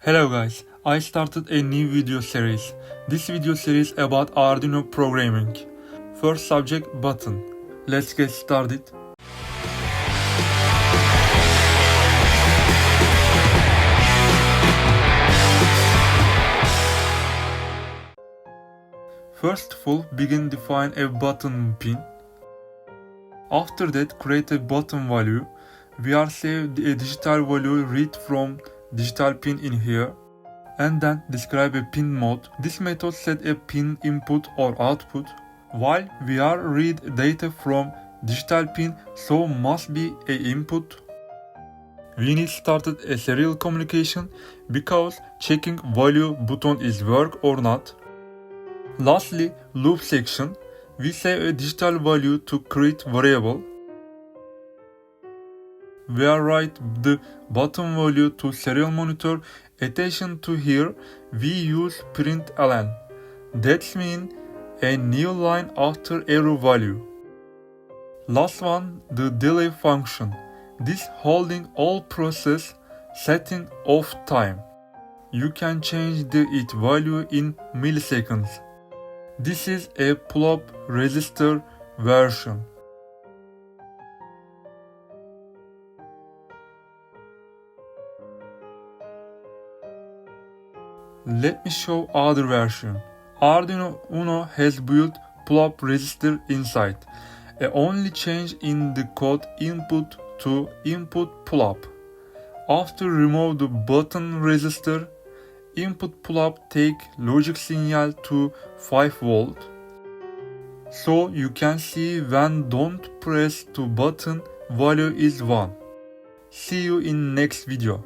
Hello guys, I started a new video series. This video series about Arduino programming. First subject button. Let's get started. First of all, begin define a button pin. After that, create a button value. We are save a digital value read from digital pin in here. And then describe a pin mode. This method set a pin input or output. While we are read data from digital pin, so must be a input. We need started a serial communication because checking value button is work or not. Lastly, loop section. We save a digital value to create variable. We are write the button value to serial monitor. Attention to here, we use println. That means a new line after error value. Last one, the delay function. This holding all process setting of time. You can change the it value in milliseconds. This is a pull-up resistor version. Let me show other version. Arduino101 has built pull-up resistor inside. A only change in the code input to input pull-up. After remove the button resistor, input pull-up take logic signal to 5 volt. So you can see when don't press to button, value is 1. See you in next video.